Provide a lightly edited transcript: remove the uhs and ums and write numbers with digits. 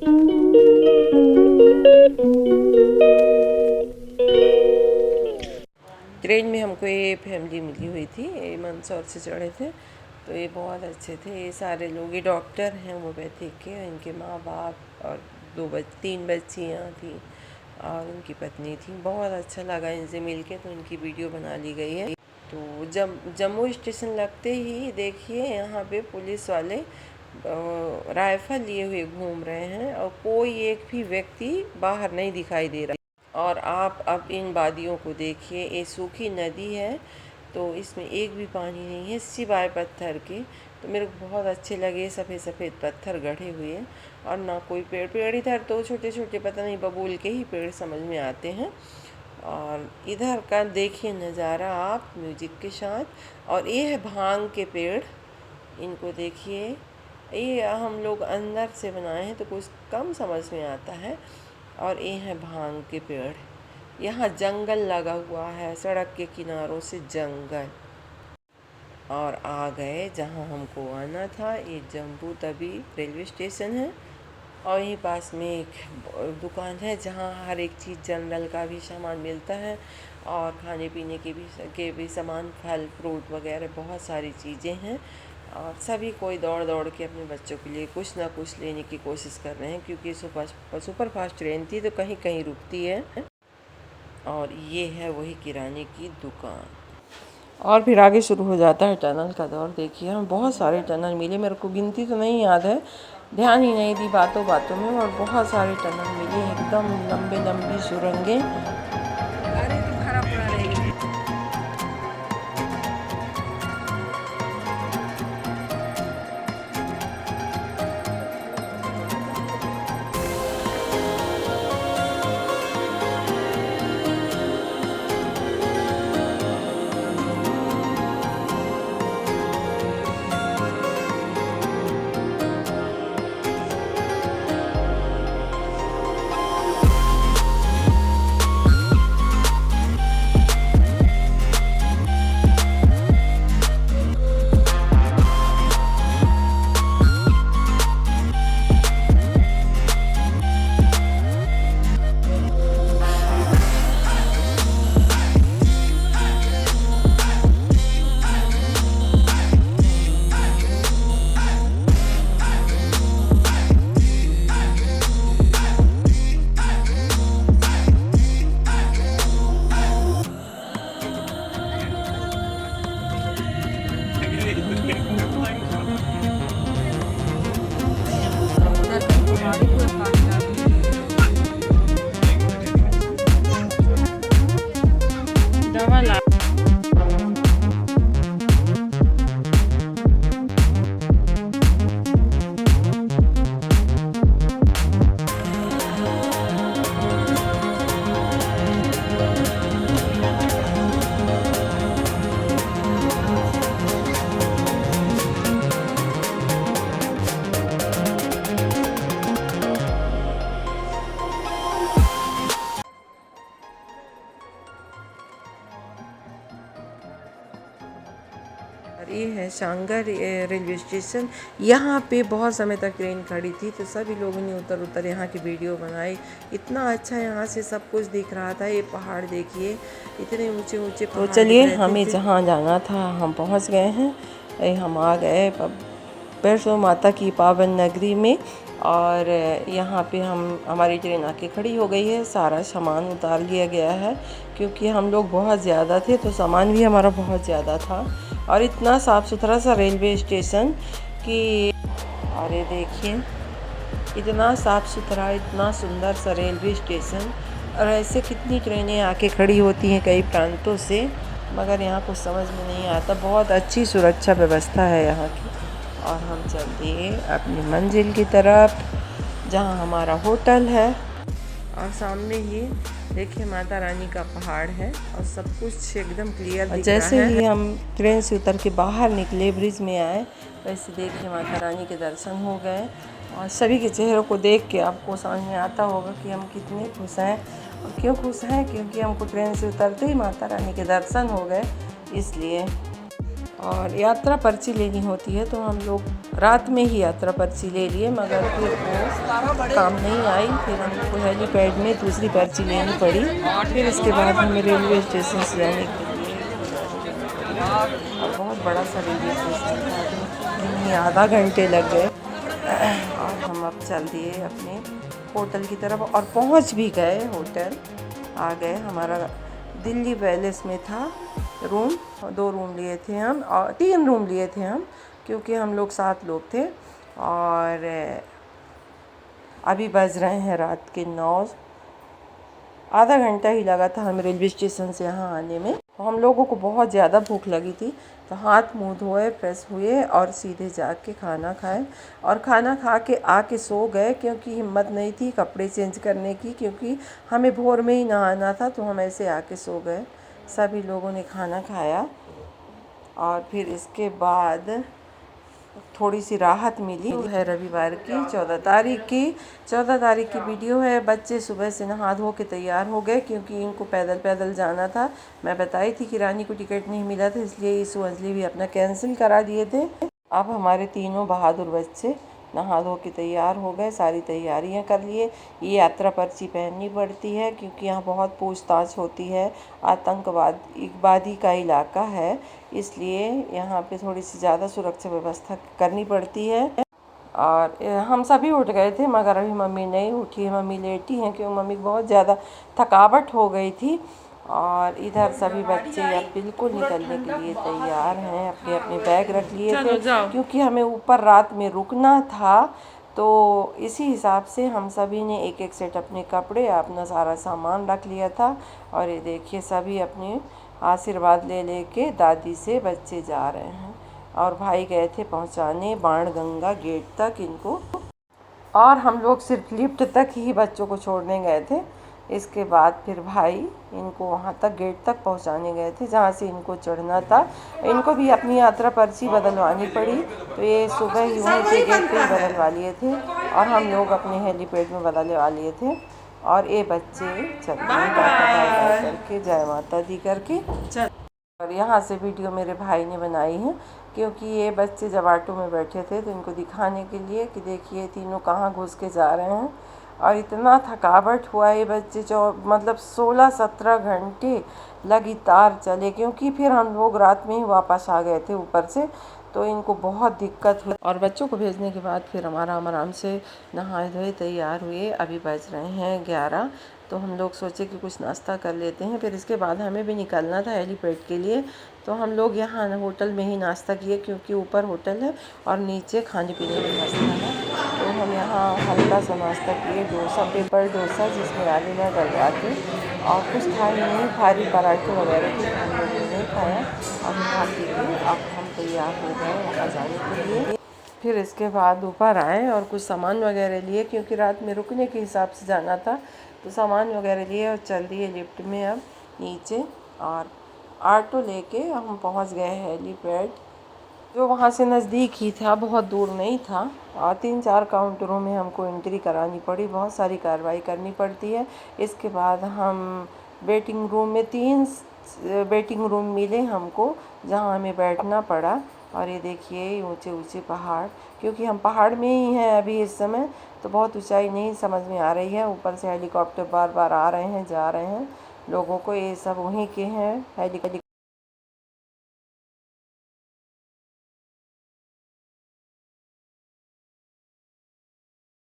Train में हमको ये फैमिली मिली हुई थी, ये मंदसौर से चढ़े थे, तो ये बहुत अच्छे थे। ये सारे लोग, ये डॉक्टर हैं होम्योपैथिक के, इनके माँ बाप और तीन बच्चियाँ थी और उनकी पत्नी थी। बहुत अच्छा लगा इनसे मिलके, तो इनकी वीडियो बना ली गई है। तो जम्मू स्टेशन लगते ही देखिए यहाँ पे पुलिस वाले राइफल लिए हुए घूम रहे हैं और कोई एक भी व्यक्ति बाहर नहीं दिखाई दे रहा। और आप अब इन वादियों को देखिए, ये सूखी नदी है तो इसमें एक भी पानी नहीं है सिवाय पत्थर के। तो मेरे को बहुत अच्छे लगे, सफ़ेद सफ़ेद पत्थर गढ़े हुए और ना कोई पेड़ इधर तो छोटे छोटे पता नहीं बबूल के ही पेड़ समझ में आते हैं। और इधर का देखिए नज़ारा आप म्यूजिक के साथ। और ये है भांग के पेड़, इनको देखिए। ये हम लोग अंदर से बनाए हैं तो कुछ कम समझ में आता है। और ये है भांग के पेड़। यहाँ जंगल लगा हुआ है, सड़क के किनारों से जंगल। और आ गए जहाँ हमको आना था, ये जम्मू तवी रेलवे स्टेशन है। और यहीं पास में एक दुकान है जहाँ हर एक चीज़ जनरल का भी सामान मिलता है और खाने पीने के भी सामान, फल फ्रूट वगैरह बहुत सारी चीज़ें हैं। और सभी कोई दौड़ दौड़ के अपने बच्चों के लिए कुछ ना कुछ लेने की कोशिश कर रहे हैं, क्योंकि सुपर फास्ट ट्रेन थी तो कहीं कहीं रुकती है। और ये है वही किराने की दुकान। और फिर आगे शुरू हो जाता है टनल का दौर। देखिए हमें बहुत सारे टनल मिले, मेरे को गिनती तो नहीं याद है, ध्यान ही नहीं दी बातों बातों में। और बहुत सारे टनल मिले, एकदम लंबे लंबी सुरंगें। ये है सांगर रेलवे स्टेशन। यहाँ पे बहुत समय तक ट्रेन खड़ी थी तो सभी लोगों ने उतर यहाँ की वीडियो बनाई। इतना अच्छा यहाँ से सब कुछ दिख रहा था। ये पहाड़ देखिए, इतने ऊंचे ऊंचे। तो चलिए हमें जहाँ जाना था हम पहुँच गए हैं। हम आ गए वैष्णो माता की पावन नगरी में। और यहाँ पे हमारी ट्रेन आके खड़ी हो गई है। सारा सामान उतार लिया गया है क्योंकि हम लोग बहुत ज़्यादा थे तो सामान भी हमारा बहुत ज़्यादा था। और इतना साफ़ सुथरा सा रेलवे स्टेशन कि, और ये देखिए इतना साफ़ सुथरा, इतना सुंदर सा रेलवे स्टेशन। और ऐसे कितनी ट्रेनें आके खड़ी होती हैं कई प्रांतों से, मगर यहाँ कुछ समझ में नहीं आता। बहुत अच्छी सुरक्षा व्यवस्था है यहाँ की। और हम चल दिए अपनी मंजिल की तरफ जहाँ हमारा होटल है। और सामने ही देखिए माता रानी का पहाड़ है और सब कुछ एकदम क्लियर दिख रहा है। जैसे ही हम ट्रेन से उतर के बाहर निकले, ब्रिज में आए, वैसे देखिए माता रानी के दर्शन हो गए। और सभी के चेहरों को देख के आपको समझ में आता होगा कि हम कितने खुश हैं। और क्यों खुश हैं? क्योंकि हमको ट्रेन से उतरते ही माता रानी के दर्शन हो गए, इसलिए। और यात्रा पर्ची लेनी होती है, तो हम लोग रात में ही यात्रा पर्ची ले लिए, मगर फिर वो काम नहीं आई। फिर हमको हेलीपैड में दूसरी पर्ची लेनी पड़ी। फिर इसके बाद हमें रेलवे स्टेशन से जाने के लिए और बहुत बड़ा सा रेलवे स्टेशन था, यहीं आधा घंटे लग गए। और हम अब चल दिए अपने होटल की तरफ और पहुंच भी गए। होटल आ गए। हमारा दिल्ली पैलेस में था रूम। 2 रूम लिए थे हम, और 3 रूम लिए थे हम, क्योंकि हम लोग 7 लोग थे। और अभी बज रहे हैं रात के 9। आधा घंटा ही लगा था हमें रेलवे स्टेशन से यहाँ आने में। तो हम लोगों को बहुत ज़्यादा भूख लगी थी, तो हाथ मुंह धोए, फ्रेश हुए और सीधे जाके खाना खाए। और खाना खा के आके सो गए, क्योंकि हिम्मत नहीं थी कपड़े चेंज करने की, क्योंकि हमें भोर में ही नहाना था। तो हम ऐसे आके सो गए। सभी लोगों ने खाना खाया और फिर इसके बाद थोड़ी सी राहत मिली। तो है रविवार की 14 तारीख की वीडियो है। बच्चे सुबह से नहा धो के तैयार हो गए, क्योंकि इनको पैदल पैदल जाना था। मैं बताई थी कि रानी को टिकट नहीं मिला था, इसलिए ईसु अंजलि भी अपना कैंसिल करा दिए थे। अब हमारे तीनों बहादुर बच्चे नहा धो के तैयार हो गए, सारी तैयारियां कर लिए। ये यात्रा पर्ची पहननी पड़ती है, क्योंकि यहाँ बहुत पूछताछ होती है। आतंकवादी का इलाका है, इसलिए यहाँ पे थोड़ी सी ज़्यादा सुरक्षा व्यवस्था करनी पड़ती है। और हम सभी उठ गए थे, मगर अभी मम्मी नहीं उठी है। मम्मी लेटी हैं, क्योंकि मम्मी को बहुत ज़्यादा थकावट हो गई थी। और इधर सभी बच्चे अब बिल्कुल निकलने के लिए तैयार हैं। अपने अपने बैग रख लिए थे, क्योंकि हमें ऊपर रात में रुकना था। तो इसी हिसाब से हम सभी ने एक एक सेट अपने कपड़े, अपना सारा सामान रख लिया था। और ये देखिए, सभी अपने आशीर्वाद ले लेके दादी से बच्चे जा रहे हैं। और भाई गए थे पहुंचाने बाणगंगा गेट तक इनको। और हम लोग सिर्फ लिफ्ट तक ही बच्चों को छोड़ने गए थे। इसके बाद फिर भाई इनको वहाँ तक गेट तक पहुँचाने गए थे, जहाँ से इनको चढ़ना था। इनको भी अपनी यात्रा पर्ची बदलवानी पड़ी, तो ये सुबह ही वहीं पे गेट पे ही बदलवा लिए थे, और हम लोग अपने हेलीपैड में बदलवा लिए थे। और ये बच्चे चलते हैं टाटा बाय बाय करके, जय माता दी करके। और यहाँ से वीडियो मेरे भाई ने बनाई है, क्योंकि ये बच्चे जब ऑटो में बैठे थे, तो इनको दिखाने के लिए कि देखिए तीनों कहाँ घुस के जा रहे हैं। और इतना थकावट हुआ, ये बच्चे मतलब 16-17 घंटे लगातार चले, क्योंकि फिर हम लोग रात में ही वापस आ गए थे ऊपर से। तो इनको बहुत दिक्कत हुई। और बच्चों को भेजने के बाद फिर हम आराम से नहाए धोए तैयार हुए। अभी बज रहे हैं 11। तो हम लोग सोचे कि कुछ नाश्ता कर लेते हैं, फिर इसके बाद हमें भी निकलना था हेलीपैड के लिए। तो हम लोग यहाँ होटल में ही नाश्ता किए, क्योंकि ऊपर होटल है और नीचे खाने पीने की व्यवस्था है। तो हम यहाँ हल्का सा नाश्ता किए, पेपर डोसा, जिसमें आलू में डलवा के, और कुछ खाए नहीं, खाली पराठे वगैरह थे, हम लोगों ने नहीं खाया। और खा पी के अब हम तैयार हो गए वहाँ जाने के लिए। फिर इसके बाद ऊपर आए और कुछ सामान वगैरह लिए, क्योंकि रात में रुकने के हिसाब से जाना था। तो सामान वगैरह लिए और चल दिए लिफ्ट में अब नीचे। और ऑटो लेके हम पहुंच गए हेलीपैड, जो वहाँ से नज़दीक ही था, बहुत दूर नहीं था। और 3-4 काउंटरों में हमको एंट्री करानी पड़ी, बहुत सारी कार्रवाई करनी पड़ती है। इसके बाद हम वेटिंग रूम में 3 वेटिंग रूम मिले हमको, जहाँ हमें बैठना पड़ा। और ये देखिए ऊंचे ऊंचे पहाड़, क्योंकि हम पहाड़ में ही हैं अभी इस समय, तो बहुत ऊंचाई नहीं समझ में आ रही है। ऊपर से हेलीकॉप्टर बार बार आ रहे हैं, जा रहे हैं। लोगों को ये सब वहीं के हैं हेलीकॉप्टर